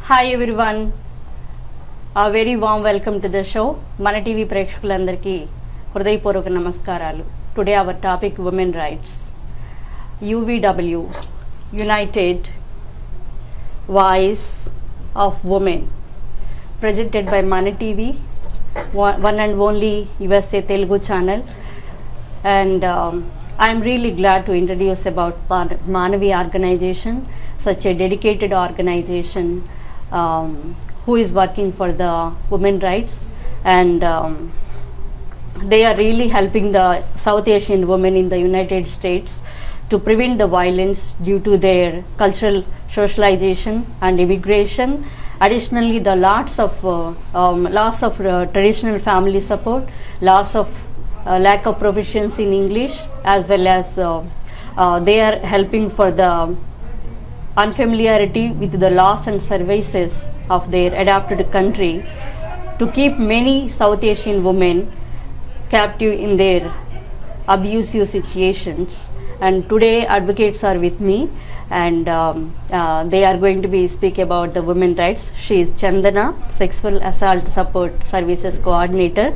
Hi everyone, a very warm welcome to the show. Mana TV ప్రేక్షకులందరికీ హృదయపూర్వక నమస్కారాలు. Today our topic women rights. UVW, United Voice of Women, presented by Mana TV, one and only USA Telugu channel. And I'm really glad to introduce about Manavi organization, such a dedicated organization who is working for the women rights, and they are really helping the South Asian women in the United States to prevent the violence due to their cultural socialization and immigration. Additionally, the loss of traditional family support, loss of lack of proficiency in English, as well as they are helping for the unfamiliarity with the laws and services of their adopted country to keep many South Asian women captive in their abusive situations. And today advocates are with me, and they are going to be speak about the women rights. She is Chandana, Sexual Assault Support Services Coordinator.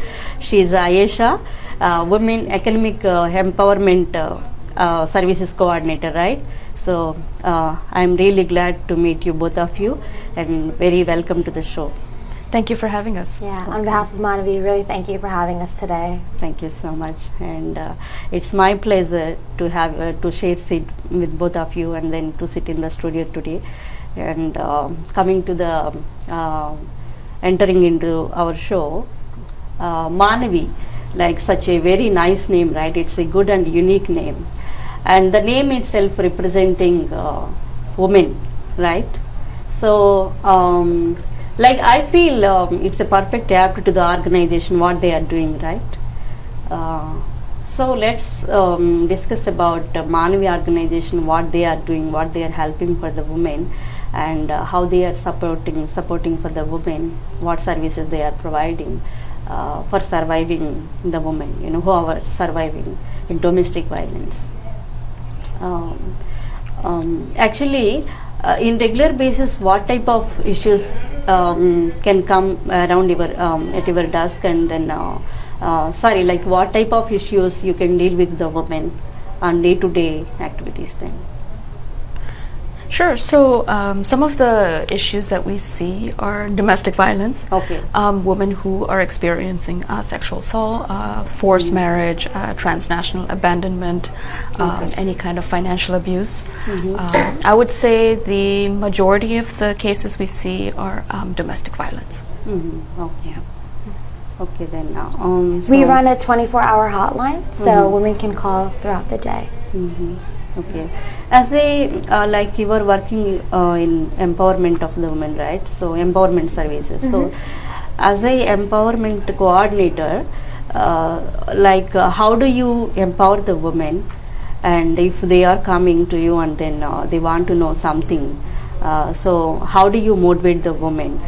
She is Ayesha, Women Economic Empowerment Services Coordinator, right? So I'm really glad to meet you, both of you, and very welcome to the show. Thank you for having us. Yeah, on behalf of Manavi, really thank you for having us today. Thank you so much, and it's my pleasure to have to share seat with both of you, and then to sit in the studio today. And coming to the entering into our show, Manavi, like such a very nice name, right? It's a good and unique name, and the name itself representing women, right? So like I feel it's a perfect apt to the organization what they are doing, right? So let's discuss about Manavi organization, what they are doing, what they are helping for the women, and how they are supporting for the women, what services they are providing for surviving the women, who are surviving in domestic violence. Actually, in regular basis, what type of issues can come around your at your desk, and then like what type of issues you can deal with the women on day-to-day activities then? Sure. So some of the issues that we see are domestic violence. Okay. Women who are experiencing sexual assault, forced marriage, transnational abandonment, any kind of financial abuse. I would say the majority of the cases we see are domestic violence. Okay. Okay, then We run a 24-hour hotline, so women can call throughout the day. Okay. As a like you are working in empowerment of the women, right? So empowerment services. So as a empowerment coordinator, how do you empower the women? And if they are coming to you and then they want to know something, so how do you motivate the women?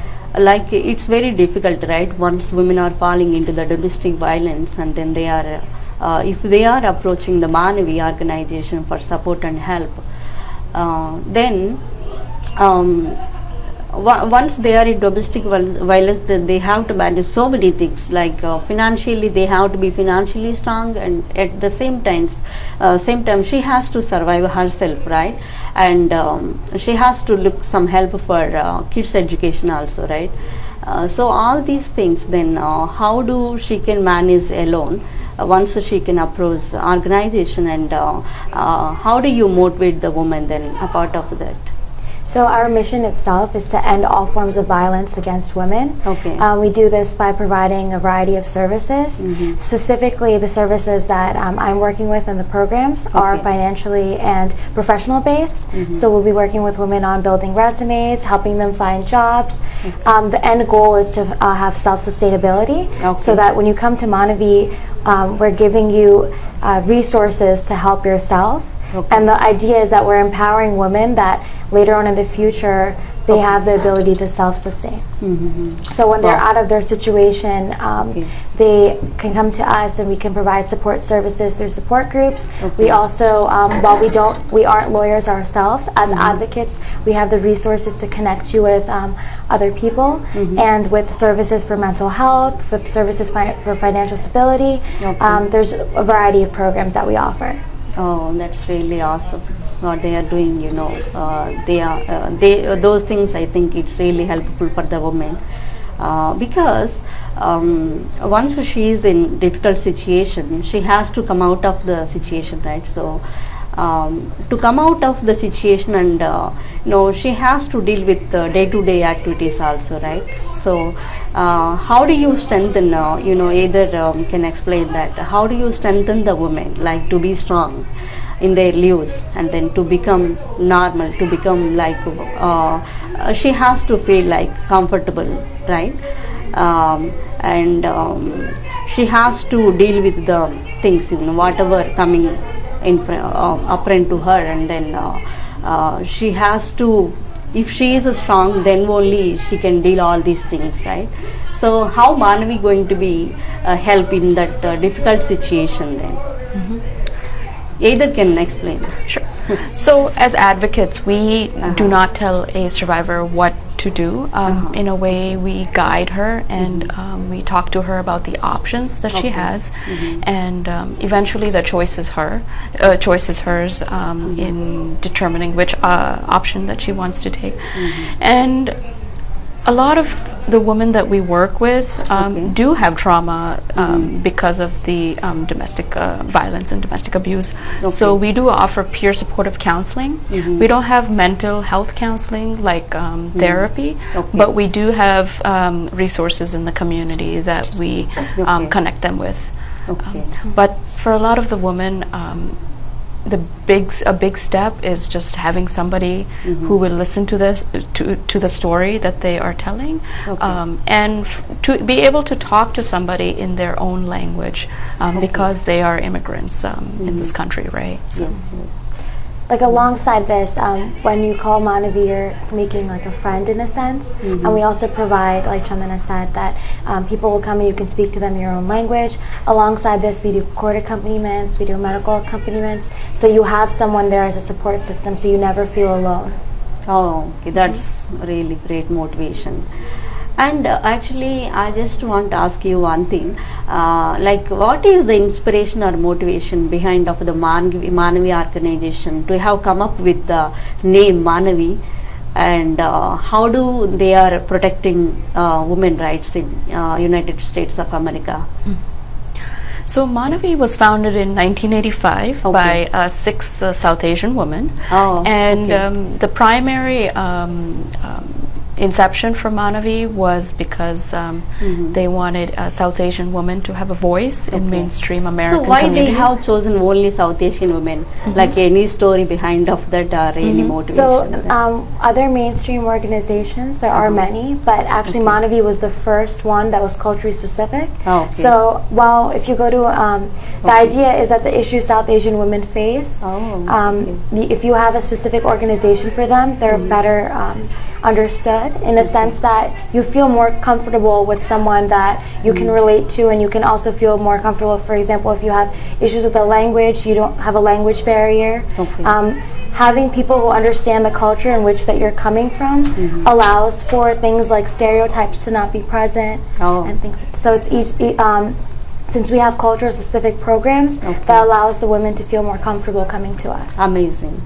Like it's very difficult, right? Once women are falling into the domestic violence, and then they are if they are approaching the Manavi organization for support and help, then once they are in domestic violence, they have to manage so many things, like financially they have to be financially strong, and at the same time she has to survive herself, right? And she has to look some help for kids education also, right? So all these things, then how do she can manage alone? Once she can approach organization, and how do you motivate the woman then a part of that? So our mission itself is to end all forms of violence against women. Okay. We do this by providing a variety of services. Specifically, the services that I'm working with in the programs are financially and professional based. So we'll be working with women on building resumes, helping them find jobs. The end goal is to have self-sustainability, so that when you come to Manavi, we're giving you resources to help yourself. And the idea is that we're empowering women that later on in the future they Okay. have the ability to self-sustain. So when they're Wow. out of their situation, Okay. they can come to us and we can provide support services through support groups. Okay. We also, while we aren't lawyers ourselves, as advocates, we have the resources to connect you with other people and with services for mental health, with services for financial stability. Okay. There's a variety of programs that we offer. Oh, that's really awesome. What they are doing, those things. I think it's really helpful for the woman because once she is in difficult situation, she has to come out of the situation, right? So to come out of the situation, and she has to deal with day-to-day activities also, right? So how do you strengthen? Either can explain that. How do you strengthen the woman, like to be strong in their lives, and then to become normal, to become like she has to feel like comfortable, right? And she has to deal with the things, whatever coming in upfront to her, and then she has to, if she is strong, then only she can deal all these things, right? So how Manavi going to be help in that difficult situation then? Either can explain. Sure. So as advocates, we do not tell a survivor what to do. In a way, we guide her and we talk to her about the options that she has, and eventually the choice is hers in determining which option that she wants to take. And a lot of the women that we work with do have trauma because of the domestic violence and domestic abuse. So we do offer peer supportive counseling. We don't have mental health counseling like therapy, but we do have resources in the community that we connect them with. But for a lot of the women, a big step is just having somebody who will listen to this to the story that they are telling, and to be able to talk to somebody in their own language, because they are immigrants in this country, right? So. Yes. Like alongside this, when you call Manavi, you're making like a friend in a sense. And we also provide, like Chandana said, that people will come and you can speak to them in your own language. Alongside this, we do court accompaniments, we do medical accompaniments. So you have someone there as a support system, so you never feel alone. Oh, okay, that's really great motivation. And actually, I just want to ask you one thing. Like, what is the inspiration or motivation behind of the Manavi organization to have come up with the name Manavi, and how do they are protecting women rights in United States of America? So Manavi was founded in 1985 by 6 South Asian women, and the primary inception for Manavi was because they wanted South Asian women to have a voice in mainstream American So why community. they have chosen only South Asian women? Like any story behind of that really motivation? So other mainstream organizations, there are many, but actually Manavi was the first one that was culturally specific. So while if you go to, the idea is that the issues South Asian women face, if you have a specific organization for them, they're better understood in a sense that you feel more comfortable with someone that you can relate to, and you can also feel more comfortable, for example, if you have issues with the language, you don't have a language barrier. Having people who understand the culture in which that you're coming from allows for things like stereotypes to not be present and things. So it's since we have cultural specific programs, that allows the women to feel more comfortable coming to us. Amazing.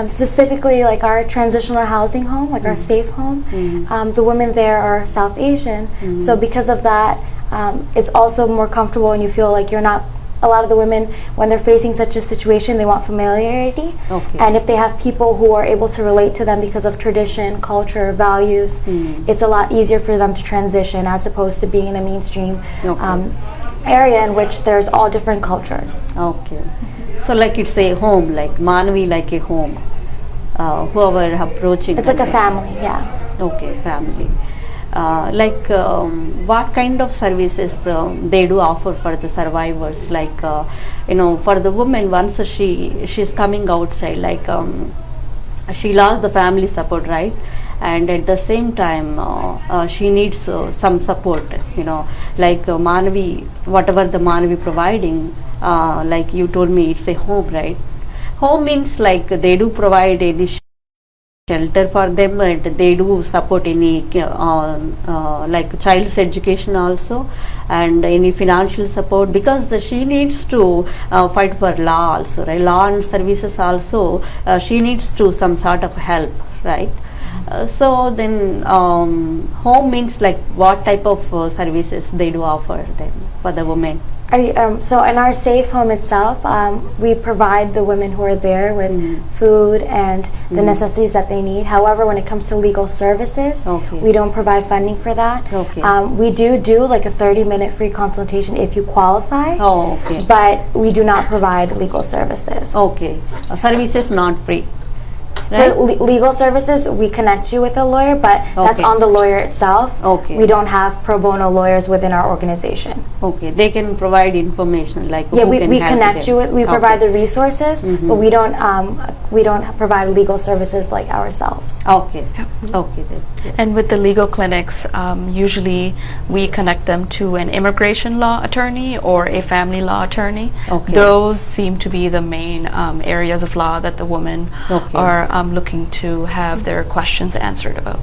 Specifically, like our transitional housing home, like our safe home, the women there are South Asian. So because of that, it's also more comfortable, and you feel like you're not. A lot of the women, when they're facing such a situation, they want familiarity. And if they have people who are able to relate to them because of tradition, culture, values, it's a lot easier for them to transition as opposed to being in a mainstream area in which there's all different cultures. So like it's a home, like Manavi, like a home. Whoever approaching. It's like a family, family. What kind of services they do offer for the survivors? Like, for the woman, once she's coming outside, like she lost the family support, right? And at the same time she needs some support, like Manavi, whatever the Manavi providing, like you told me, it's a home, right? Home means like they do provide any shelter for them, and they do support any like child's education also, and any financial support, because she needs to fight for law also, right? Law and services also, she needs to some sort of help, right? So then home means like what type of services they do offer then for the women? So in our safe home itself, we provide the women who are there with food and the necessities that they need. However, when it comes to legal services, we don't provide funding for that. We do like a 30-minute free consultation if you qualify, but we do not provide legal services. Services not free. Right? For legal services, we connect you with a lawyer, but that's on the lawyer itself. We don't have pro bono lawyers within our organization. They can provide information like we connect you with, we provide the resources, but we don't provide legal services like ourselves. And with the legal clinics, usually we connect them to an immigration law attorney or a family law attorney. Those seem to be the main areas of law that the women are looking to have their questions answered about.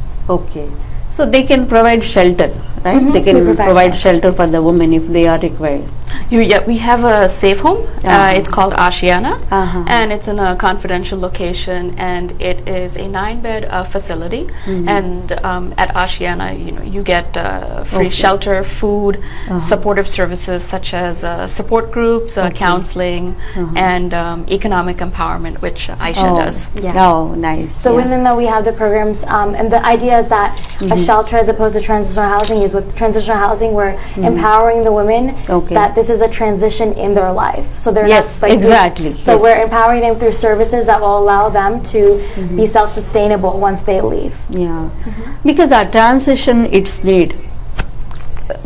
So they can provide shelter, right? They can provide shelter for the women if they are required. We have a safe home. It's called Ashiana, and it's in a confidential location, and it is a 9-bed facility. And at Ashiana, you get free shelter, food, supportive services such as support groups, counseling, and economic empowerment, which Aisha does. Nice. So within that, we have the programs, and the idea is that a shelter as opposed to transitional housing is with transitional housing, we're empowering the women that this is a transition in their life. So they're not like so we're empowering them through services that will allow them to be self-sustainable once they leave. Because our transition, it's need,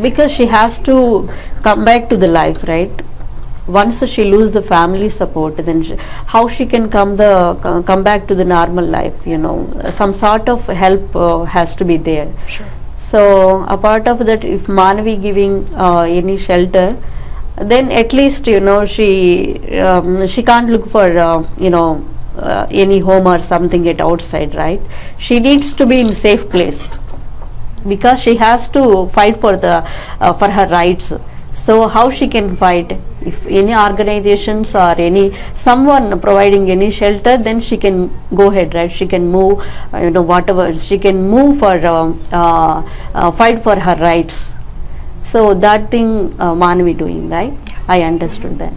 because she has to come back to the life, right? Once she lose the family support, then how she can come back to the normal life, some sort of help has to be there. So apart of that, if Manavi giving any shelter, then at least she can't look for any home or something at outside, right? She needs to be in safe place, because she has to fight for her rights. So how she can fight? If any organizations or someone providing any shelter, then she can go ahead, right? She can move, whatever she can move for fight for her rights. So that thing Manavi doing, right? I understood that.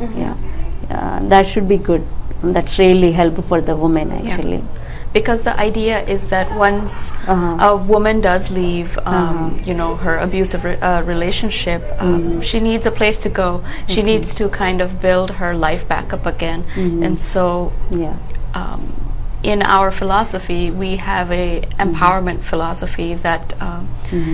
That should be good. That's really helpful for the women actually. Because the idea is that once a woman does leave, her abusive relationship, she needs a place to go. She needs to kind of build her life back up again. And so, in our philosophy, we have a empowerment philosophy that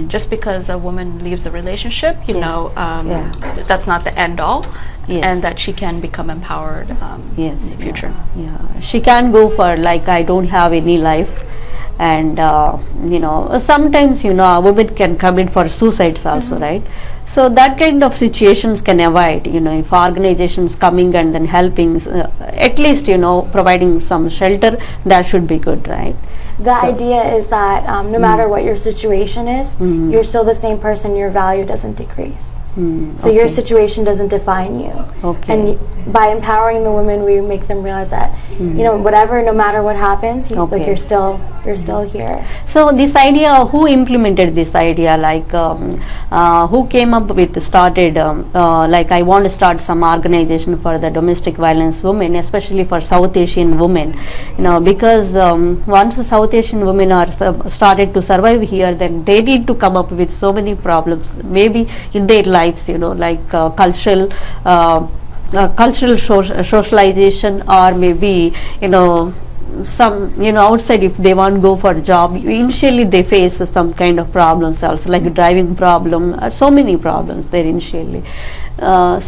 just because a woman leaves a relationship, that's not the end all. And that she can become empowered in the future. She can go for like, I don't have any life, and sometimes women can come in for suicides also, right? So that kind of situations can avoid, if organizations coming and then helping, at least providing some shelter, that should be good, right? The idea is that no matter what your situation is, you're still the same person. Your value doesn't decrease. So your situation doesn't define you. And by empowering the women, we make them realize that whatever, no matter what happens, like you're still here. So this idea, who implemented this idea? Like who came up with started like I want to start some organization for the domestic violence women, especially for South Asian women. Because once the South Asian women are started to survive here, then they need to come up with so many problems, maybe in their lives, like cultural socialization, or maybe some, outside, if they want to go for a job, initially they face some kind of problems also, like driving problem, so many problems there initially. What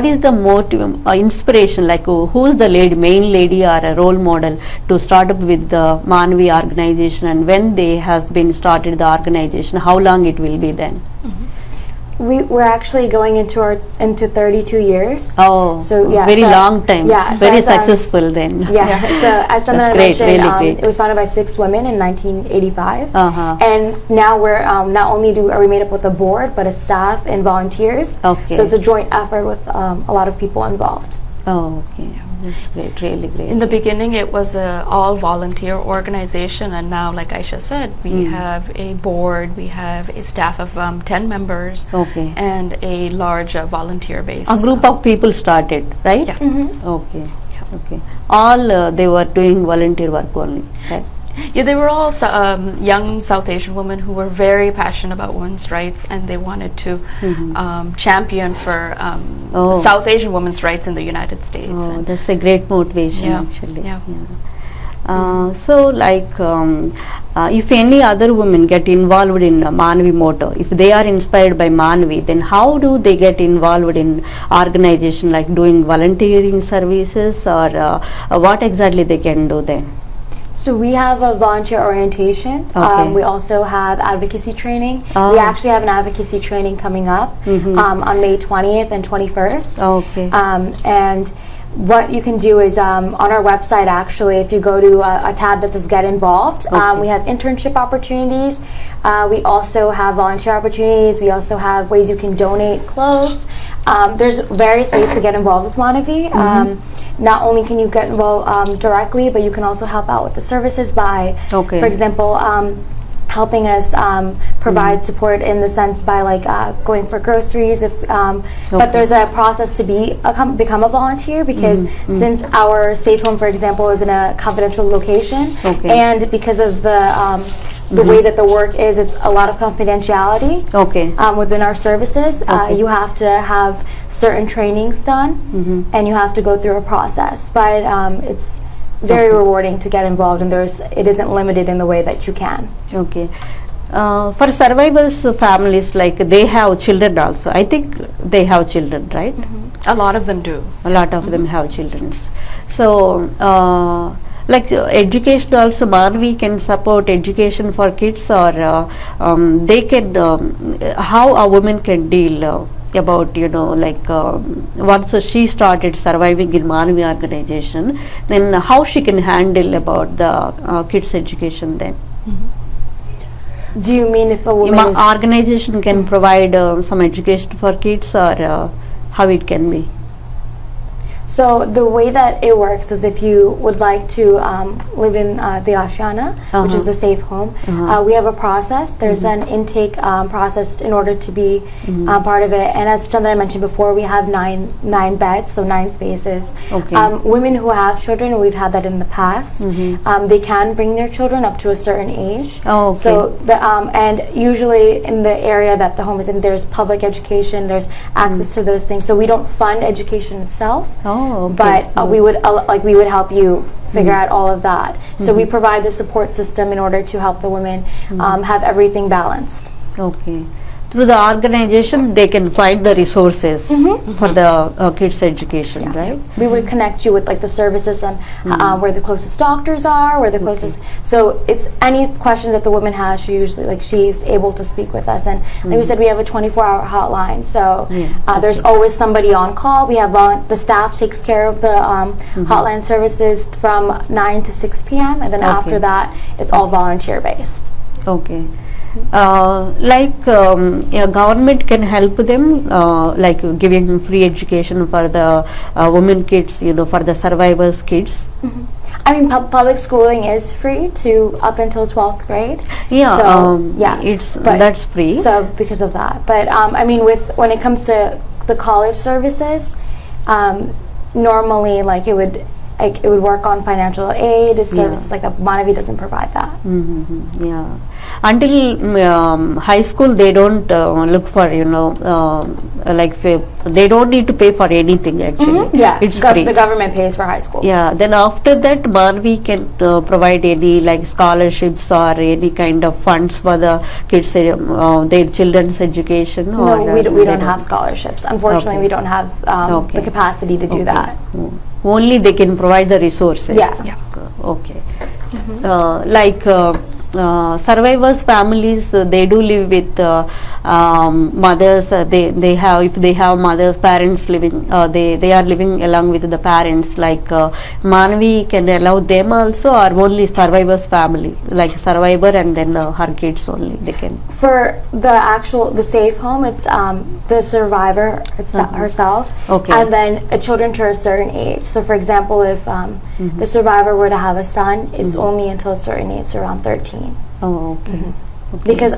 is the motive, inspiration, like who's the main lady or a role model to start up with the Manvi organization, and when they has been started the organization, how long it will be then? We're actually going into 32 years. Oh, so yeah, very long time. Yeah, very successful then. Yeah. So as Chandana mentioned, really it was founded by 6 women in 1985, Uh-huh. and now we're not only are we made up with a board, but a staff and volunteers. Okay. So it's a joint effort with a lot of people involved. Oh, okay. That's great, really great. In the beginning, it was a all volunteer organization, and now, like Aisha said, we have a board, we have a staff of 10 members, Okay. and a large volunteer base. A group of people started, right? Yeah. Okay. Okay. All they were doing volunteer work only, right? Yeah, they were all young South Asian women who were very passionate about women's rights, and they wanted to champion for South Asian women's rights in the United States. Oh, And that's a great motivation, Yeah, actually. yeah. If any other women get involved in Manvi motto, if they are inspired by Manvi, then how do they get involved in organization, like doing volunteering services, or what exactly they can do then? So we have a volunteer orientation. Okay. We also have advocacy training. Oh. We actually have an advocacy training coming up on May 20th and 21st. Okay. And what you can do is on our website, actually, if you go to a tab that says Get Involved, Okay. we have internship opportunities. We also have volunteer opportunities. We also have ways you can donate clothes. There's various ways to get involved with Manavi. Not only can you get involved directly, but you can also help out with the services by, Okay. for example, helping us provide support in the sense by going for groceries. But there's a process to become a volunteer, because since our safe home, for example, is in a confidential location, Okay. and because of the way that the work is, it's a lot of confidentiality. Okay. Within our services, Okay. you have to have certain trainings done, and you have to go through a process. But it's very rewarding to get involved, and it isn't limited in the way that you can. Okay. For survivors' families, like they have children also. I think they have children, right? a lot of them do. A lot of them have children. So, education also, Manvi can support education for kids, or they can, how a woman can deal about, once she started surviving in Manvi organization, then how she can handle about the kids' education then? Do you mean if a woman is... Organization can provide some education for kids, or how it can be? So the way that it works is, if you would like to live in the Ashana, which is the safe home, we have a process. There's an intake process in order to be part of it. And as Chandana mentioned before, we have nine beds, so 9 spaces. Okay. Women who have children, we've had that in the past, they can bring their children up to a certain age. Oh, okay. So and usually in the area that the home is in, there's public education, there's access to those things. So we don't fund education itself. Oh, okay. But we would help you figure out all of that. So we provide the support system in order to help the women have everything balanced. Okay. Through the organization, they can find the resources for the kids' education, right? We would connect you with the services on where the closest doctors are, where the closest. So it's any question that the woman has, she usually she's able to speak with us. And like we said, we have a 24-hour hotline. So there's always somebody on call. We have the staff takes care of the hotline services from 9 to 6 p.m. and then after that, it's all volunteer based. Okay. Government can help them, giving free education for the women kids, for the survivors kids. I mean, public schooling is free to up until 12th grade. Yeah, so, that's free. So because of that, but I mean, when it comes to the college services, normally it would work on financial aid services like that. Manavi doesn't provide that. Yeah. until high school they don't look for, like they don't need to pay for anything actually. Yeah, it's free. the government pays for high school. Yeah, then after that Manvi can provide any like scholarships or any kind of funds for the kids, their children's education. No, or, we don't have scholarships. Unfortunately, Okay. we don't have Okay. the capacity to do Okay. that. Only they can provide the resources. Yeah. Okay. Survivors families, they do live with mothers. They have, if they have mothers, parents living, they are living along with the parents. Like Manvi can allow them also, or only survivors family, like survivor and then her kids only they can. For the safe home, it's the survivor herself, Okay. and then children to a certain age. So, for example, if the survivor were to have a son, it's only until a certain age, so around 13. Oh, okay. Okay. Because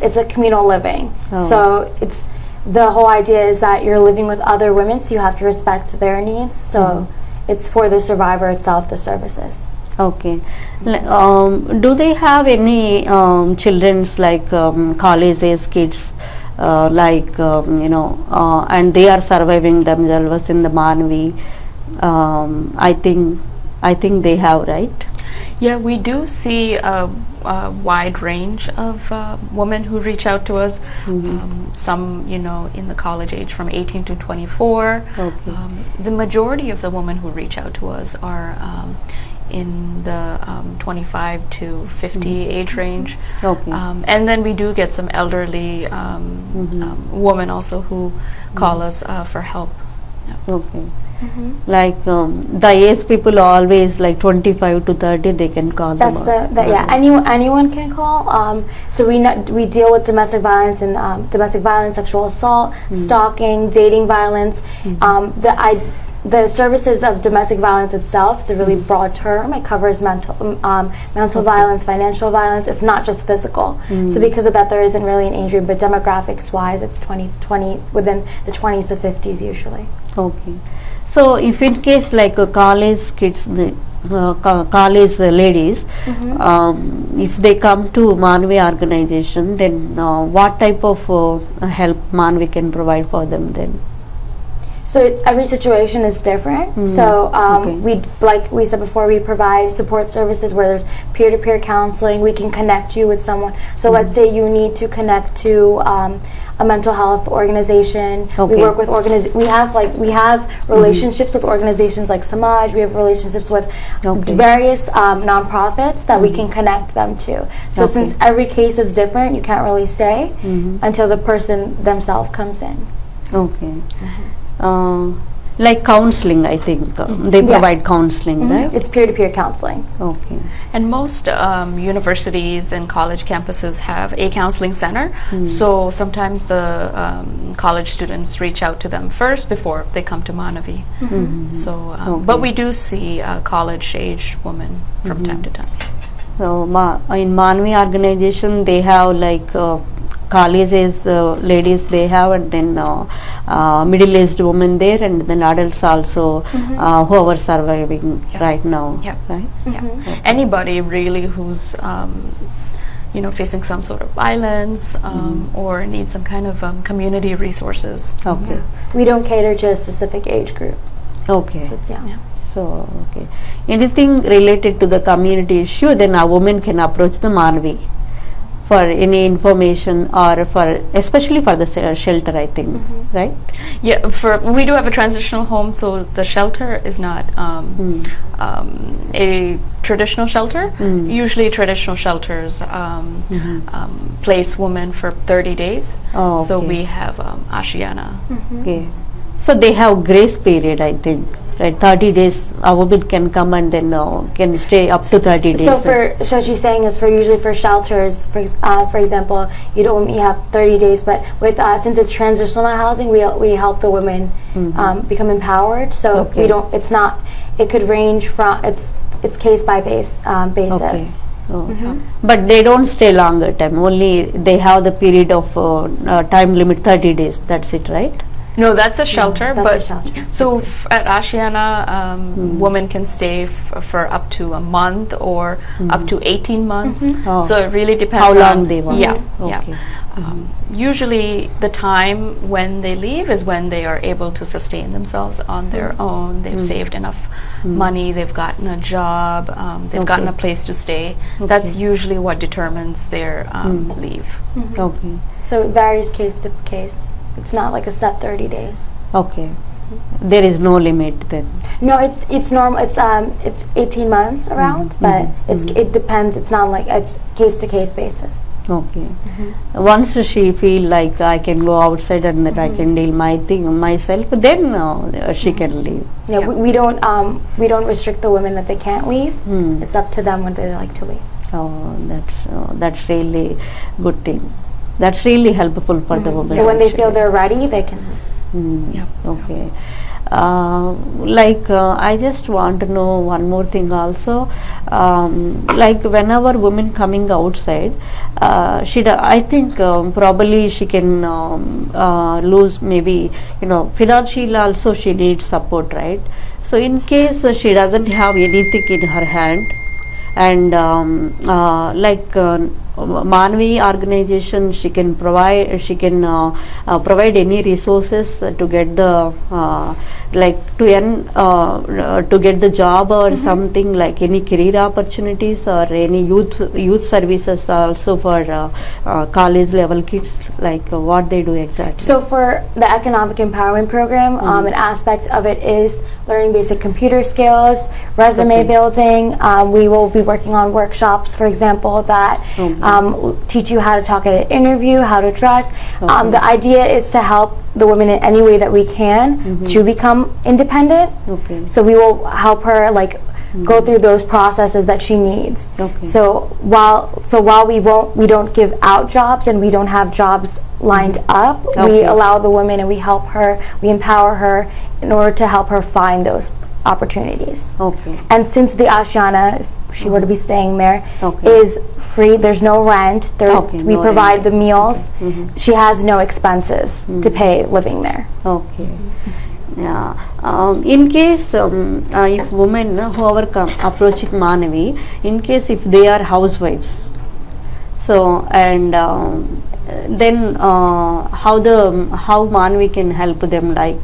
it's a communal living. Oh. So it's the whole idea is that you're living with other women, so you have to respect their needs. So it's for the survivor itself, the services. Okay. Do they have any children's like college age kids, and they are surviving themselves in the Manvi? I think they have, right? Yeah, we do see a wide range of women who reach out to us. Some, in the college age from 18 to 24. Okay. The majority of the women who reach out to us are in the 25 to 50 age range. Okay. And then we do get some elderly women also who call us for help. Okay. Like the age people always like 25 to 30 they can call them. That's anyone can call. So we deal with domestic violence and domestic violence, sexual assault, stalking, dating violence. The services of domestic violence itself, it's a really broad term. It covers mental violence, financial violence. It's not just physical. So because of that, there isn't really an age group, but demographics-wise, it's 20 within the 20s to 50s usually. Okay. So if in case like college kids, college ladies, if they come to Manvi organization, then what type of help Manvi can provide for them then? So every situation is different. So like we said before, we provide support services where there's peer-to-peer counseling. We can connect you with someone. So let's say you need to connect to a mental health organization. Okay. We work with we have relationships with organizations like Samaj. We have relationships with various nonprofits that we can connect them to. So since every case is different, you can't really say until the person themselves comes in. Okay. Like counseling, I think they provide counseling, right? It's peer-to-peer counseling. Okay. And most universities and college campuses have a counseling center, so sometimes the college students reach out to them first before they come to Manavi. So, but we do see college-aged women from time to time. So in Manvi organization, they have like college-age ladies they have, and then middle-aged women there, and then adults also who are surviving right now. Right? Anybody really who's facing some sort of violence or needs some kind of community resources. Okay. We don't cater to a specific age group. Okay. Yeah. So okay. Anything related to the community issue, then a woman can approach the Manvi for any information, or for especially for the shelter, I think, right? Yeah, we do have a transitional home, so the shelter is not a traditional shelter. Usually traditional shelters place women for 30 days. Oh, so okay. we have Ashiana. Okay. So they have grace period, I think. Right, 30 days a woman can come and then can stay up to 30 days. So she's saying is usually for shelters, for example, you'd only have 30 days, but with since it's transitional housing, we help the women become empowered. So we don't. It's not. It could range from it's case by basis. Okay. Oh. But they don't stay longer time. Only they have the period of time limit 30 days. That's it, right? No, that's a shelter. that's but a shelter. So at Ashiana, women can stay for up to a month or up to 18 months. Oh. So it really depends How on long they want. Yeah, Okay. yeah. Usually the time when they leave is when they are able to sustain themselves on their own. They've saved enough money, they've gotten a job, they've gotten a place to stay. That's usually what determines their leave. Okay. So it varies case to case. It's not like a set 30 days. Okay. There is no limit then. No, it's normal. It's 18 months around, but it depends. It's not like it's case to case basis. Okay. Once she feel like I can go outside and that I can deal my thing myself, then she can leave. Yeah, Yeah. we don't restrict the women that they can't leave. It's up to them when they like to leave. Oh, that's really good thing. That's really helpful for the women. So when they feel actually. they're ready, they can. Yep. Okay. I just want to know one more thing also. Like whenever women coming outside, I think probably she can lose maybe, financially also she needs support, right? So in case she doesn't have anything in her hand, and Manvi organization, she can provide any resources to get the to get the job or something, like any career opportunities or any youth services also for college level kids, like what they do exactly. So for the economic empowerment program, an aspect of it is learning basic computer skills, resume building. We will be working on workshops, for example, that teach you how to talk at an interview, how to dress. The idea is to help the women in any way that we can to become independent. Okay. So we will help her go through those processes that she needs. Okay. So while we don't give out jobs and we don't have jobs lined up, we allow the women and we help her, we empower her in order to help her find those opportunities. Okay. And since the Ashiana, if she were to be staying there, is free, there's no rent, we no provide rent. the meals, she has no expenses to pay living there. Okay. Yeah. In case if women whoever come approaching Manavi, in case if they are housewives, so and then how Manavi can help them, like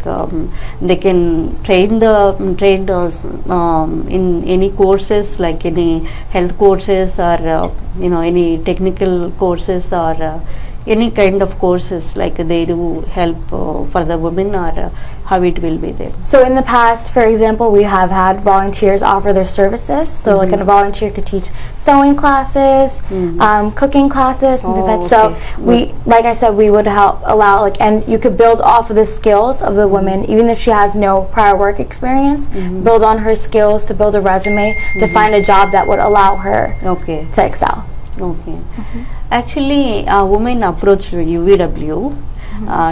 they can train those in any courses, like any health courses or any technical courses or any kind of courses, like they do help for the women, or how it will be there. So in the past, for example, we have had volunteers offer their services. So like a volunteer could teach sewing classes, cooking classes, something like that. So we, like I said, we would allow and you could build off of the skills of the woman, even if she has no prior work experience, build on her skills to build a resume to find a job that would allow her to excel. Okay. Actually, a woman approached UVW.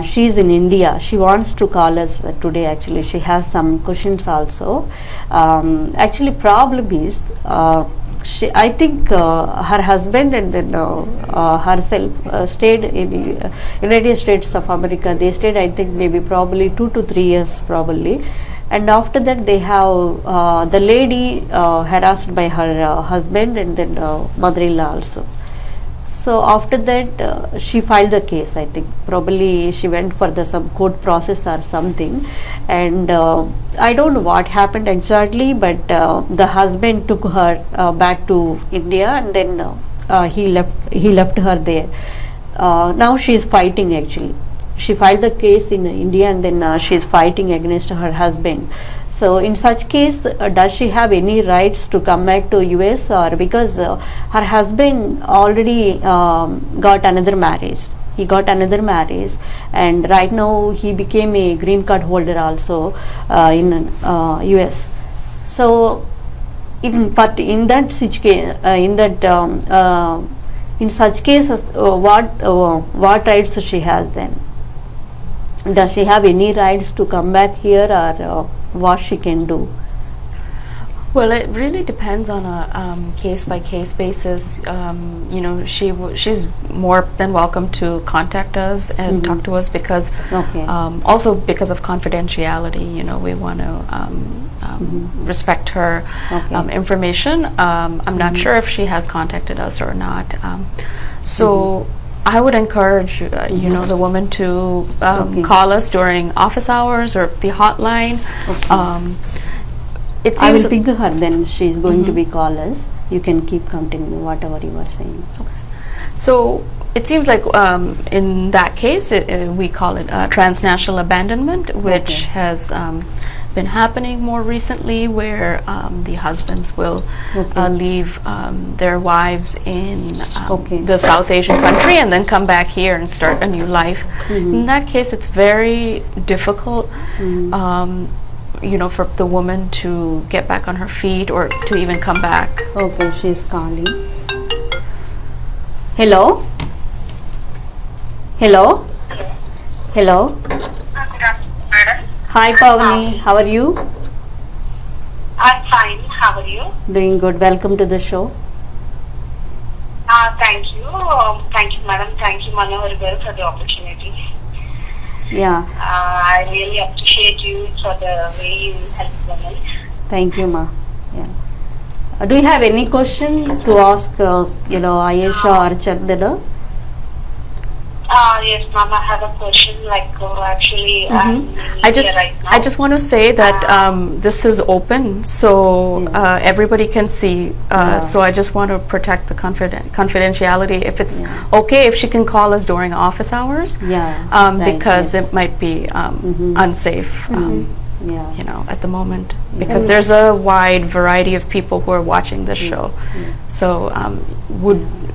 She is in India. She wants to call us today. Actually, she has some questions also. Actually, problem is, I think her husband and then herself stayed in United States of America. They stayed, I think, maybe probably 2 to 3 years probably. And after that, they have the lady harassed by her husband and then mother-in-law also. So after that, she filed the case. I think probably she went for some court process or something, and I don't know what happened exactly. But the husband took her back to India, and then he left her there. Now she is fighting actually. She filed the case in India, and then she is fighting against her husband. So in such case, does she have any rights to come back to US, or because her husband already got another marriage? He got another marriage, and right now he became a green card holder also in US. So, in that in such cases, what rights she has then? Does she have any rights to come back here, or what she can do? Well, it really depends on a case-by-case basis. You know, she's more than welcome to contact us and talk to us because, Okay. also because of confidentiality. You know, we want to respect her Okay. information. I'm not sure if she has contacted us or not. So. I would encourage, you know, the woman to Okay. call us during office hours or the hotline. Okay. It I seems will ping her, then she's going to be callers. You can keep continuing whatever you are saying. so. It seems like in that case, we call it transnational abandonment, which Okay. has been happening more recently, where the husbands will Okay. leave their wives in Okay. the South Asian country and then come back here and start a new life. In that case, it's very difficult. You know, for the woman to get back on her feet or to even come back. Okay, she's calling. Hello? Hello? Hello? Good afternoon, madam. Hi, Pavani. How are you? I'm fine. How are you? Doing good. Welcome to the show. Thank you. Thank you, madam. Thank you, Manohar Garu, for the opportunity. Yeah, I really appreciate you for the way you help women. thank you, ma. Yeah. Do you have any question to ask, Ayesha or Chandana? Yes, ma'am. I have a question. Actually, I'm in India right now. I just want to say that this is open, so everybody can see. So I just want to protect the confidentiality. If it's okay, if she can call us during office hours, Yeah. because yes. it might be unsafe. Yeah. You know, at the moment, because there's a wide variety of people who are watching this show. So,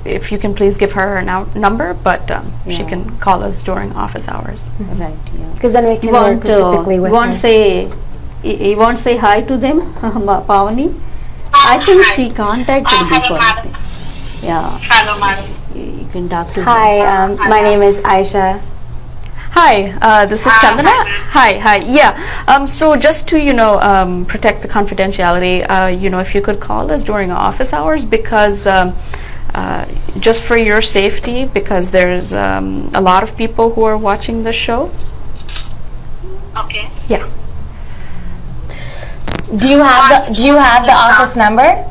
if you can please give her her number, but she Yeah. can call us during office hours. Right, yeah. Because then we can work specifically with her. You want say hi to them, Pavani? I think she contacted Hello, before. madam. Yeah, Hello, madam. you can talk to her. Hi, my name is Aisha. Hi, this is Chandana. Hi. Yeah. So just to protect the confidentiality, if you could call us during office hours, because just for your safety, because there's a lot of people who are watching the show. Okay. Yeah. Do you have the office number?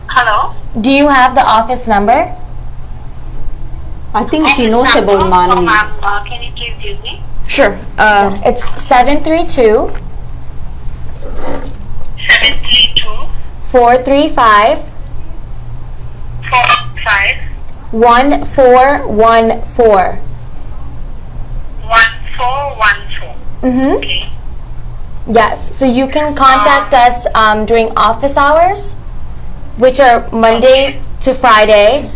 Hello. Do you have the office number? I think she knows about Manvi. Ma'am, can you please give me? Sure. It's 732 732 435 45 1414. 1414. Mm-hmm. Okay. Yes, so you can contact us during office hours, which are Monday to Friday,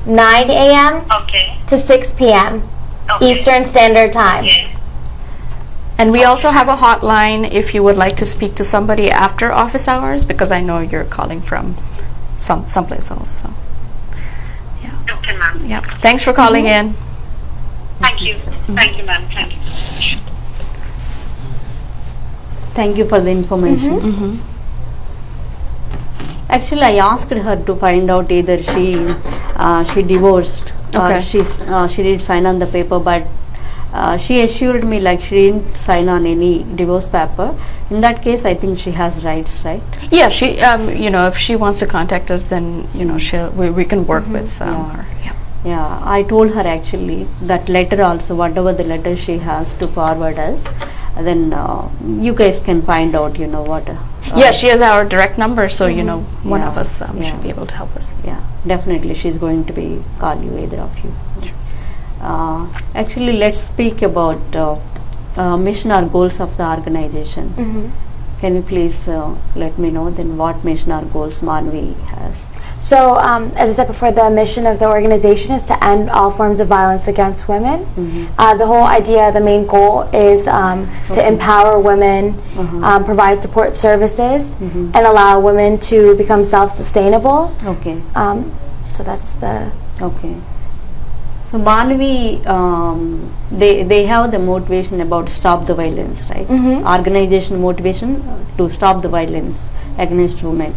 9 a.m. Okay. to 6 p.m. Okay. Eastern Standard Time. Okay. And we also have a hotline if you would like to speak to somebody after office hours, because I know you're calling from someplace else. So, yeah. Okay, ma'am. Yeah. Thanks for calling in. Thank you. Thank you, ma'am. Thank you. Thank you for the information. Actually, I asked her to find out either she divorced or Okay. she did sign on the paper, but she assured me like she didn't sign on any divorce paper. In that case, I think she has rights, right? Yeah, she, if she wants to contact us, then we can work with her. Yeah. Yeah, I told her actually that letter also, whatever the letter she has to forward us, then you guys can find out, what. Yeah, she has our direct number, so one of Yeah, us yeah. should be able to help us. Yeah, definitely she's going to be call you, either of you. Actually, let's speak about mission or goals of the organization. Can you please let me know then what mission or goals Manvi has? So, as I said before, the mission of the organization is to end all forms of violence against women. The whole idea, the main goal is to empower women, provide support services, and allow women to become self-sustainable. Okay. So that's the... Okay. So Manavi, they have the motivation about stop the violence, right? Organization motivation to stop the violence against women.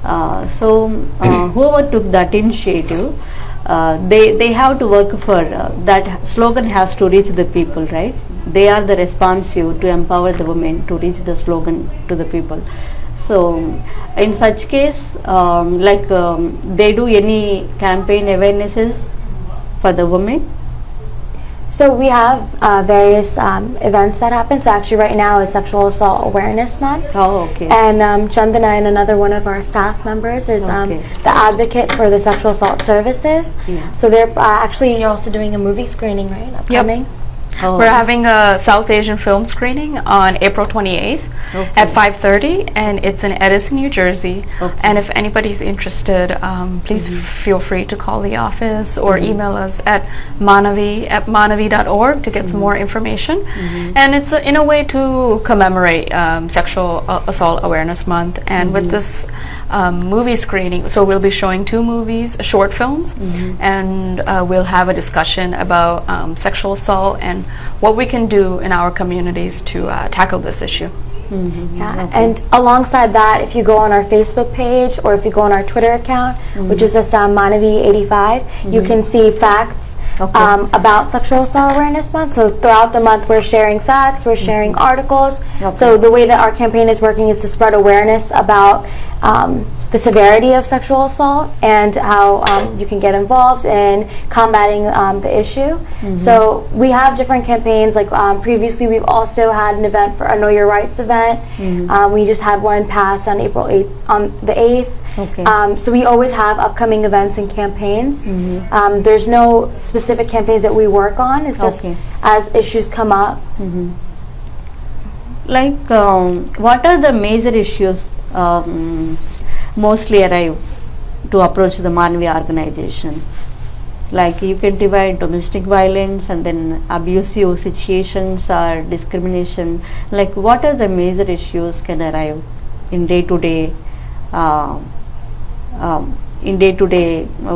Whoever took that initiative, they have to work for that slogan has to reach the people, right? They are the responsive to empower the women to reach the slogan to the people. So in such case, they do any campaign awarenesses for the women? So we have various events that happen. So actually right now is Sexual Assault Awareness Month. Oh, okay. And Chandana and another one of our staff members is the advocate for the sexual assault services. Yeah. So they're actually also doing a movie screening, right? Upcoming. Yep. We're having a South Asian film screening on April 28th at 5:30, and it's in Edison, New Jersey. And if anybody's interested, please feel free to call the office or email us at manavi@manavi.org to get some more information. And it's in a way to commemorate Sexual Assault Awareness Month. And with this movie screening, so we'll be showing 2 movies, short films, and we'll have a discussion about sexual assault and what we can do in our communities to tackle this issue. Yeah, and alongside that, if you go on our Facebook page or if you go on our Twitter account, which is just Manavi85, you can see facts about Sexual Assault Awareness Month. So throughout the month, we're sharing facts, we're sharing articles. So the way that our campaign is working is to spread awareness about the severity of sexual assault and how you can get involved in combating the issue. So we have different campaigns. Like previously, we've also had an event for a Know Your Rights event. We just had one pass on April 8th, on the 8th. So we always have upcoming events and campaigns. There's no specific campaigns that we work on. It's just as issues come up. What are the major issues mostly arrive to approach the Manavi organization? Like you can divide domestic violence and then abusive situations or discrimination. Like what are the major issues can arrive in day to day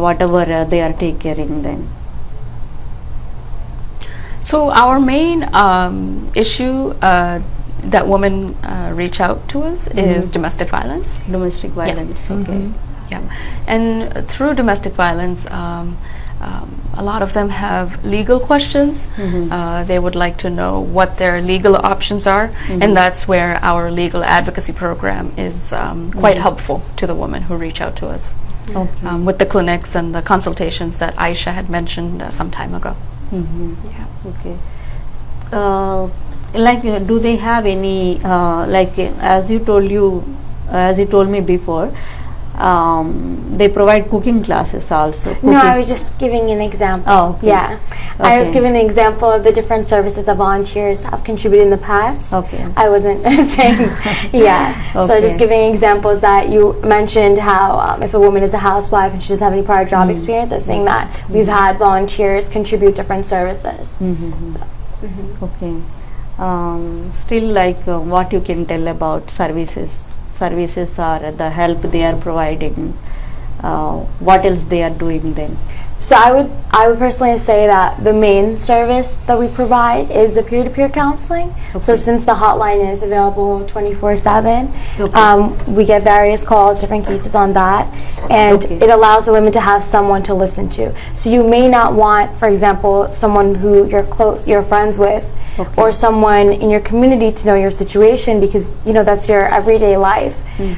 whatever they are taking care in then? So our main issue that women reach out to us is domestic violence. Domestic violence, Yeah, and through domestic violence, a lot of them have legal questions. They would like to know what their legal options are, and that's where our legal advocacy program is quite helpful to the women who reach out to us with the clinics and the consultations that Aisha had mentioned some time ago. Do they have any as you told me before, they provide cooking classes also? No, I was just giving an example. I was giving the example of the different services that volunteers have contributed in the past. I wasn't saying so just giving examples that you mentioned how if a woman is a housewife and she doesn't have any prior job experience, I was saying that we've had volunteers contribute different services. Still what you can tell about services are the help they are providing, what else they are doing then? So I would personally say that the main service that we provide is the peer-to-peer counseling. So since the hotline is available 24/7, we get various calls, different cases on that, and it allows the women to have someone to listen to. So you may not want, for example, someone who you're friends with, or someone in your community to know your situation because that's your everyday life.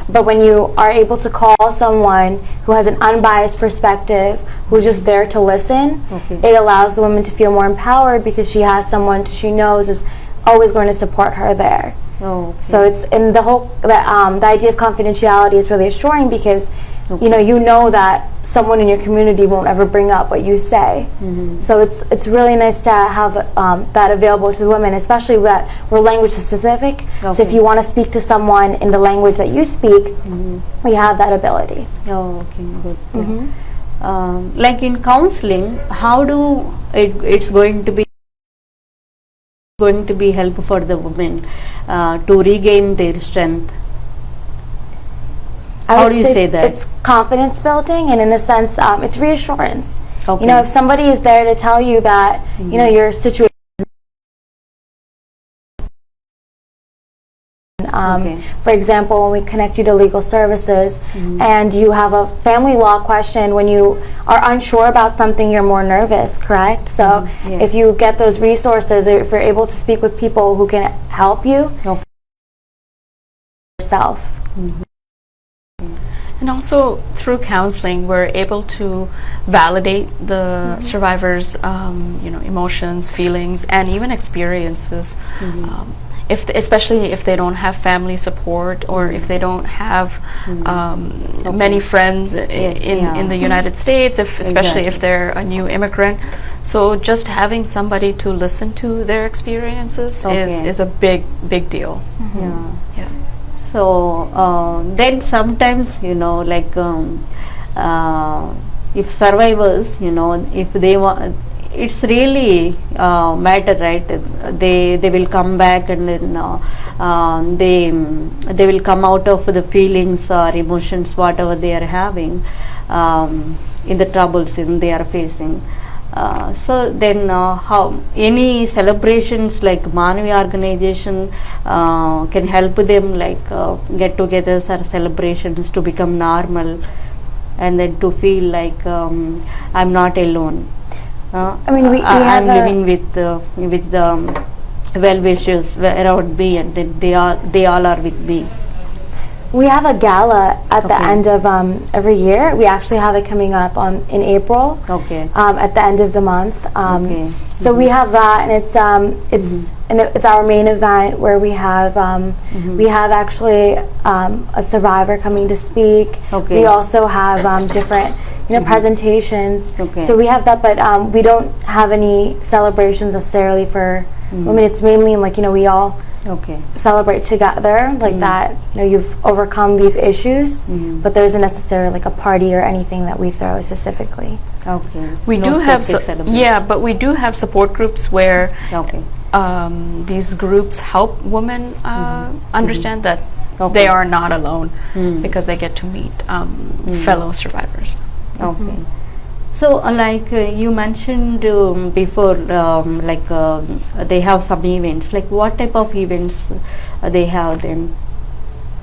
But when you are able to call someone who has an unbiased perspective, who's just there to listen, it allows the woman to feel more empowered because she has someone she knows is always going to support her there. So it's in the whole the idea of confidentiality is really assuring because you know that someone in your community won't ever bring up what you say. So it's really nice to have that available to the women, especially that we're language specific. So if you want to speak to someone in the language that you speak, we have that ability. Good. Like in counseling, how do it's going to be help for the women to regain their strength? How do you say that? It's confidence building, and in a sense, it's reassurance. Okay. You know, if somebody is there to tell you that, you know, your situation. For example, when we connect you to legal services and you have a family law question, when you are unsure about something, you're more nervous, correct? So if you get those resources, if you're able to speak with people who can help you, yourself. And also through counseling, we're able to validate the survivors' emotions, feelings, and even experiences. Especially if they don't have family support, or if they don't have many friends in the United States, especially if they're a new immigrant. So just having somebody to listen to their experiences is a big deal. Yeah. So then sometimes, you know, like if survivors, you know, if they want, it's really matter, right? They will come back, and then they will come out of the feelings or emotions whatever they are having in the troubles they are facing. So then how any celebrations like Manavi organization can help them, like get-togethers or celebrations to become normal, and then to feel like I'm not alone. I mean, I'm living with the well-wishers around me, and then they all are with me. We have a gala at the end of every year. We actually have it coming up in April. At the end of the month. So we have that, and it's our main event where we have actually a survivor coming to speak. We also have different presentations. So we have that, but we don't have any celebrations necessarily for women. It's mainly like we all celebrate together, like that. You've overcome these issues, but there isn't necessarily like a party or anything that we throw specifically. We do have but we do have support groups where these groups help women understand that they are not alone, because they get to meet fellow survivors. So like you mentioned before, like they have some events. Like what type of events they have then?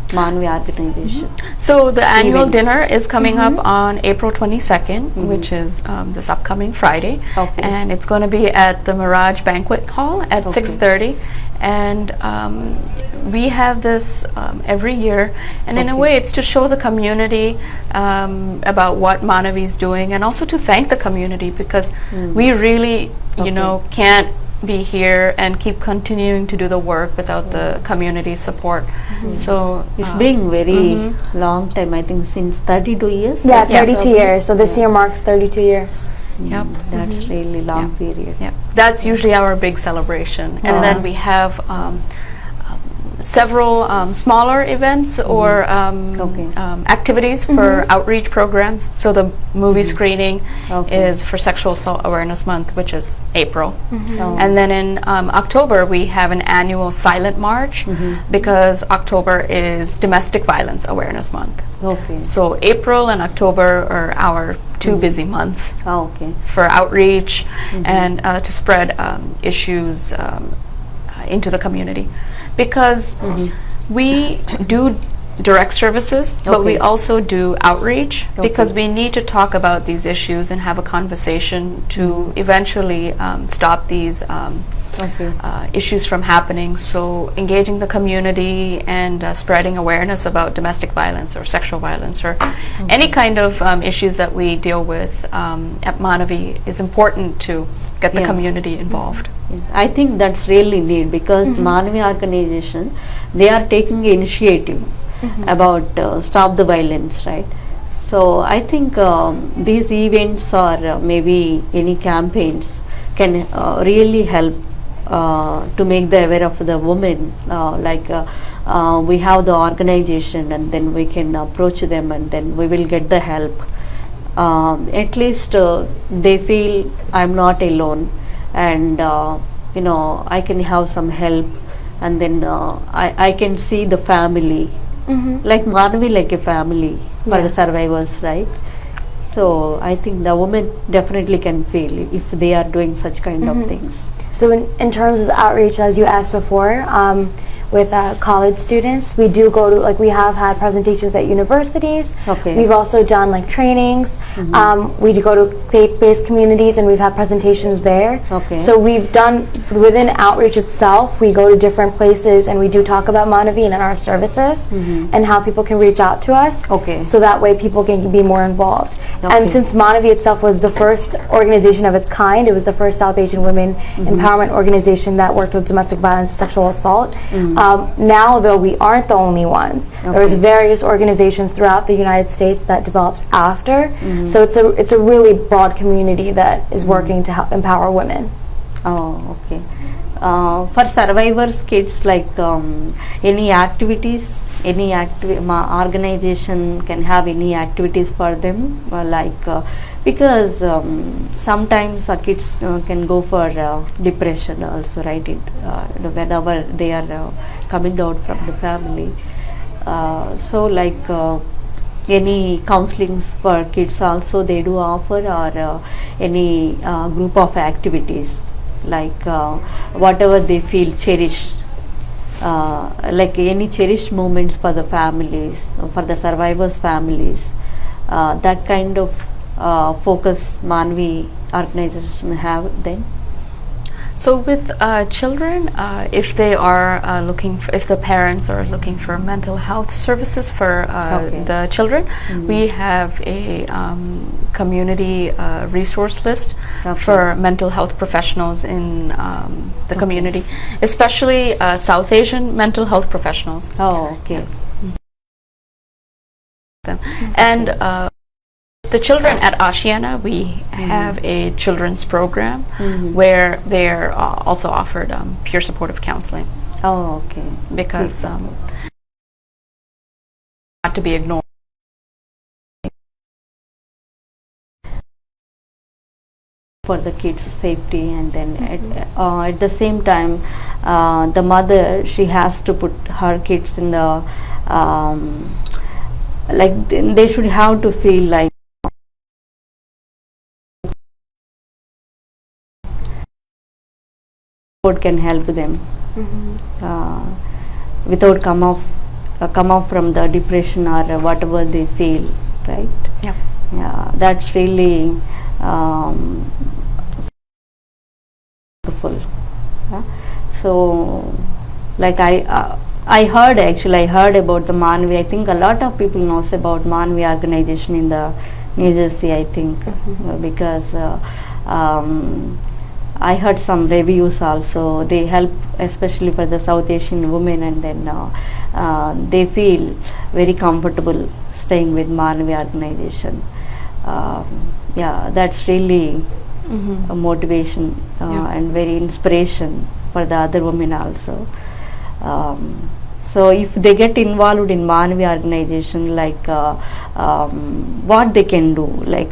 Manavi organization. So the annual dinner is coming up on April 22nd, which is this upcoming Friday, and it's going to be at the Mirage Banquet Hall at 6:30. And we have this every year, and in a way it's to show the community about what Manavi is doing, and also to thank the community, because we really can't be here and keep continuing to do the work without the community support. So it's been very long time, I think since 32 years. Yeah, 32 years. So this year marks 32 years. That's really long period. That's usually our big celebration, and then we have several smaller events or activities for outreach programs. So the movie screening is for Sexual Assault Awareness Month, which is April. And then in October we have an annual silent march, because October is Domestic Violence Awareness Month. So April and October are our two busy months for outreach and to spread issues into the community. Because we do direct services, but we also do outreach, because we need to talk about these issues and have a conversation to eventually stop these issues from happening. So engaging the community and spreading awareness about domestic violence or sexual violence or any kind of issues that we deal with at Manavi is important to get the community involved. I think that's really neat, because Manavi organization, they are taking initiative about stop the violence, right? So I think these events or maybe any campaigns can really help to make the aware of the women. Like we have the organization, and then we can approach them, and then we will get the help. At least they feel I'm not alone, and I can have some help, and then I can see the family like Manvi, like a family for Yeah. the survivors, right? So I think the women definitely can feel if they are doing such kind of things. So in terms of outreach, as you asked before, with college students, we do go to, like, we have had presentations at universities. Okay. We've also done like trainings. We do go to faith-based communities and we've had presentations there. Okay. So we've done, within outreach itself, we go to different places and we do talk about Manaveen and our services and how people can reach out to us. Okay. So that way people can be more involved. Okay. And since Manavi itself was the first organization of its kind, it was the first South Asian women empowerment organization that worked with domestic violence and sexual assault. Now, though, we aren't the only ones. There's various organizations throughout the United States that developed after. So it's a really broad community that is working to help empower women. Oh, okay. For survivors kids, like any activities, any organization can have any activities for them, because sometimes kids can go for depression also, right? Whenever they are coming out from the family, so any counselings for kids also they do offer, or any group of activities, whatever they feel cherished, like any cherished moments for the families, for the survivors' families. That kind of focus Manvi organization have then. So with children, if they are if the parents are looking for mental health services for the children, we have a community resource list for mental health professionals in the community, especially South Asian mental health professionals. Oh, okay. And the children at Ashiana, we have a children's program where they're also offered peer supportive counseling. Oh, okay. Because not to be ignored. For the kids' safety, and then at the same time, the mother, she has to put her kids in the they should have to feel like can help them without come off from the depression or whatever they feel, right? Yeah. Yeah, that's really wonderful. So, I heard about the Manvi. I think a lot of people knows about Manvi organization in the New Jersey, I think, because I heard some reviews also. They help especially for the South Asian women, and then they feel very comfortable staying with Manvi organization. Yeah, that's really a motivation and very inspiration for the other women also. So if they get involved in Manvi organization, what they can do,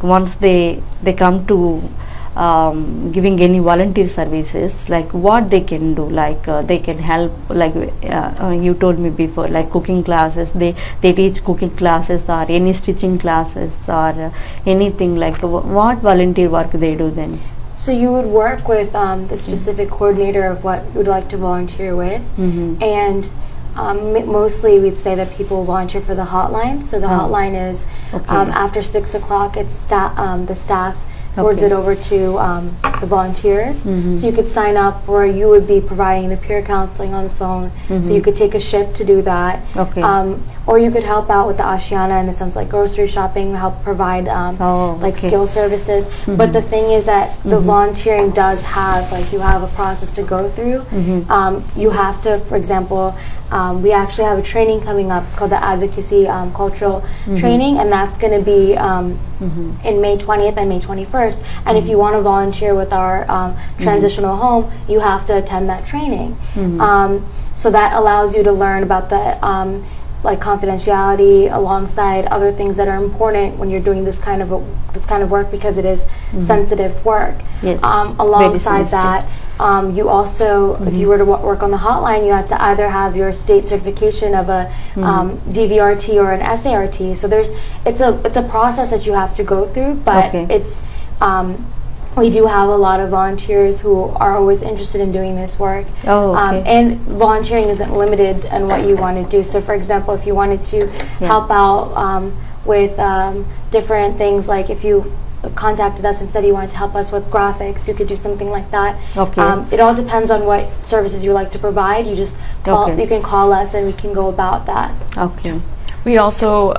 once they come to giving any volunteer services, what they can do, they can help, you told me before, cooking classes, they teach cooking classes or any stitching classes or anything, what volunteer work they do then? So you would work with the specific coordinator of what you would like to volunteer with, and mostly we'd say that people volunteer for the hotline. So the hotline is after 6 o'clock, it's the staff forwards it over to the volunteers. So you could sign up where you would be providing the peer counseling on the phone. So you could take a shift to do that. Or you could help out with the Ashiana in the sense grocery shopping, help provide skill services. But the thing is that the volunteering does have, you have a process to go through. You have to, for example, we actually have a training coming up. It's called the Advocacy Cultural Training, and that's going to be in May 20th and May 21st. And if you want to volunteer with our transitional home, you have to attend that training. So that allows you to learn about the confidentiality alongside other things that are important when you're doing this kind of work, because it is sensitive work. Yes. Alongside that, you also, if you were to work on the hotline, you had to either have your state certification of a DVRT or an SART. So it's a process that you have to go through, but it's we do have a lot of volunteers who are always interested in doing this work. And volunteering isn't limited in what you want to do. So for example, if you wanted to help out with different things, like if you contacted us and said you wanted to help us with graphics, you could do something like that. It all depends on what services you like to provide. You just call, you can call us and we can go about that. We also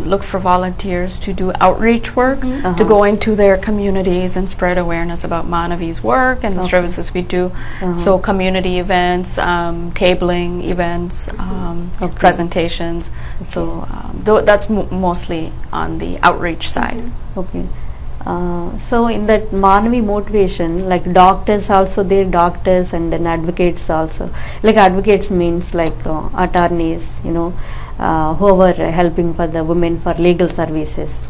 look for volunteers to do outreach work, to go into their communities and spread awareness about Manavi's work and the services we do. So community events, tabling events, presentations. So that's mostly on the outreach side. So in that Manavi motivation, like doctors also, they're doctors, and then advocates also. Like advocates means like attorneys, you know, who are helping for the women for legal services,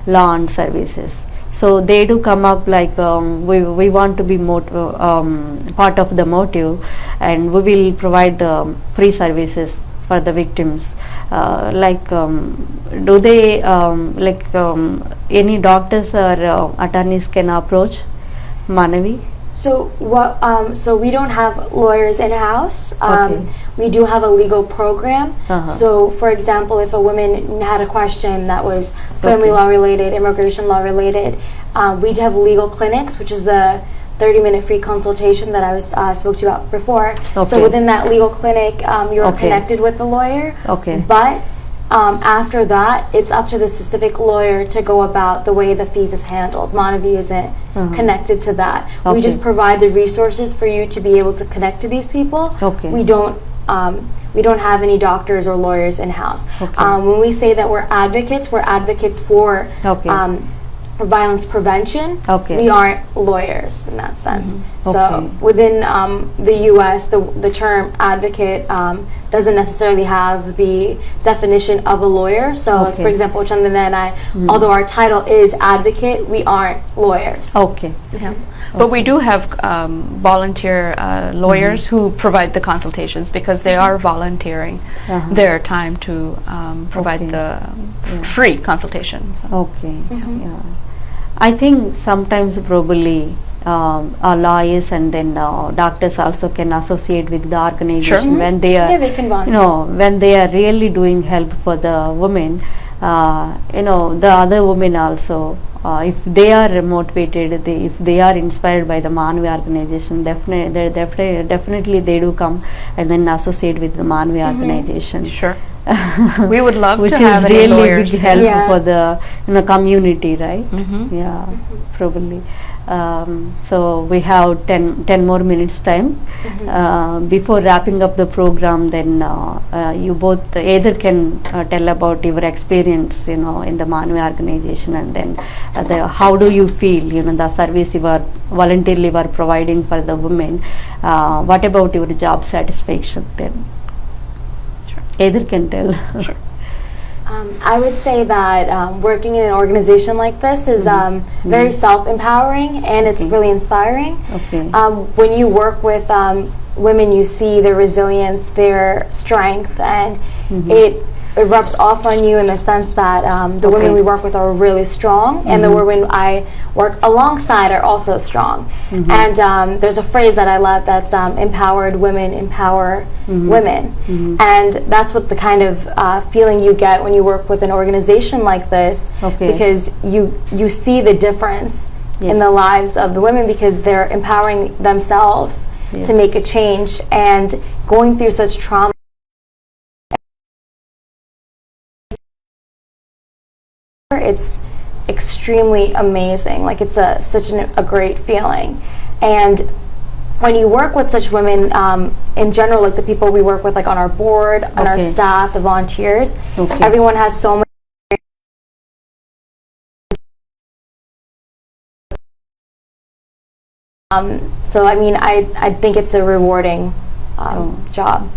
law and services. So they do come up like we want to be part of the motive, and we will provide the free services for the victims. Do they any doctors or attorneys can approach Manavi? So so we don't have lawyers in house. We do have a legal program. So for example, if a woman had a question that was family law related, immigration law related, we'd have legal clinics, which is the 30-minute free consultation that I spoke to you about before. So within that legal clinic, you're connected with the lawyer. But after that, it's up to the specific lawyer to go about the way the fees is handled. Manavi isn't connected to that. We just provide the resources for you to be able to connect to these people. We don't have any doctors or lawyers in house. When we say that we're advocates for violence prevention. We aren't lawyers in that sense. So within the U.S., the term advocate doesn't necessarily have the definition of a lawyer. So for example, Chandana and I, although our title is advocate, we aren't lawyers. But we do have volunteer lawyers who provide the consultations, because they are volunteering their time to provide the free consultations. I think sometimes probably our lawyers and then doctors also can associate with the organization when they are, they can volunteer. When they are really doing help for the women. The other women also, if they are motivated, if they are inspired by the Manavi organization, definitely they do come and then associate with the Manavi organization. We would love which to have is really lawyers. big help for the community, right? Probably. So we have 10 more minutes time. Before wrapping up the program, then you both either can tell about your experience, in the Manavi organization, and then how do you feel, the service you are voluntarily were providing for the women. What about your job satisfaction then? Either can tell. I would say that working in an organization like this is very self-empowering, and it's really inspiring. When you work with women, you see their resilience, their strength, and it rubs off on you in the sense that the women we work with are really strong, and the women I work alongside are also strong. And there's a phrase that I love that's empowered women empower women, and that's what the kind of feeling you get when you work with an organization like this, because you see the difference in the lives of the women, because they're empowering themselves to make a change, and going through such trauma. It's extremely amazing. Like, it's such a great feeling. And when you work with such women, in general, like the people we work with, like on our board, on our staff, the volunteers, everyone has so much. So I mean, I think it's a rewarding job.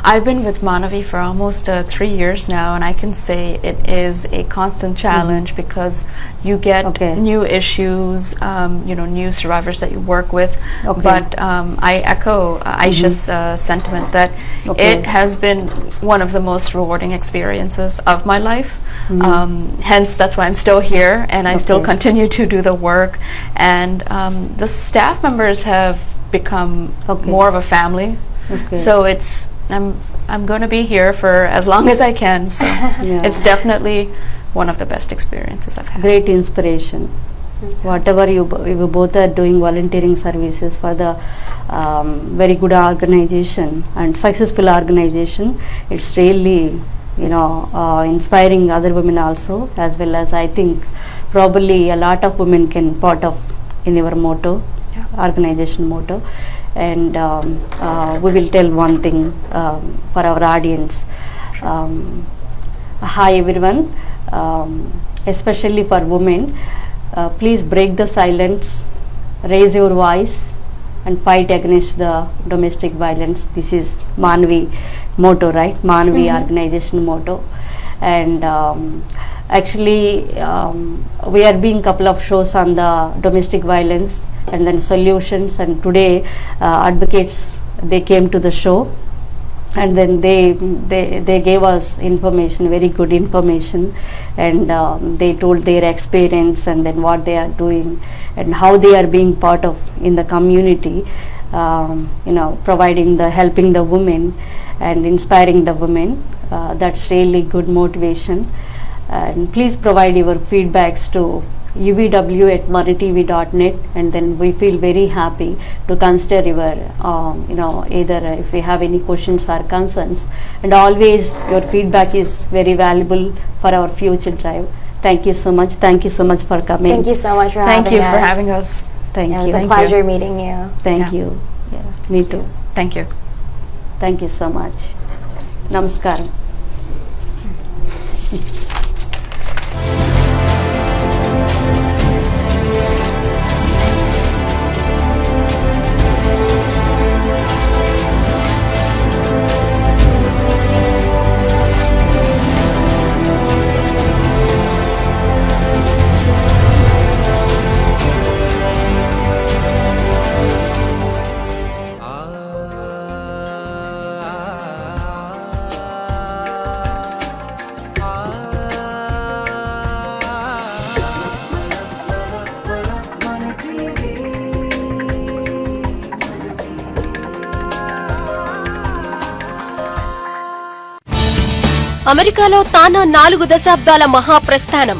I've been with Manavi for almost 3 years now, and I can say it is a constant challenge because you get new issues, new survivors that you work with. But I echo Aisha's sentiment that it has been one of the most rewarding experiences of my life. Hence, that's why I'm still here, and I still continue to do the work. And the staff members have become more of a family. So I'm going to be here for as long as I can. So it's definitely one of the best experiences I've had. Great inspiration. Whatever you both are doing volunteering services for the very good organization and successful organization, it's really inspiring other women also, as well as I think probably a lot of women can part of in your motto, organization motto. And we will tell one thing for our audience. Hi everyone, especially for women, please break the silence, raise your voice and fight against the domestic violence. This is Manvi motto, right? Manvi organization motto. And actually we are doing couple of shows on the domestic violence and then solutions, and today advocates, they came to the show and then they gave us information, very good information, and they told their experience and then what they are doing and how they are being part of in the community, providing the helping the women and inspiring the women. That's really good motivation. And please provide your feedbacks to UVW@maritv.net, and then we feel very happy to consider your either if we have any questions or concerns, and always your feedback is very valuable for our future drive. Thank you so much. Thank you so much for coming. Thank you so much for Thank having you us. for having us. Thank It you. was a pleasure meeting you. Thank you. Yeah, me too. Thank you. Thank you so much. Namaskaram. అమెరికాలో తానా 4 దశాబ్దాల మహాప్రస్థానం.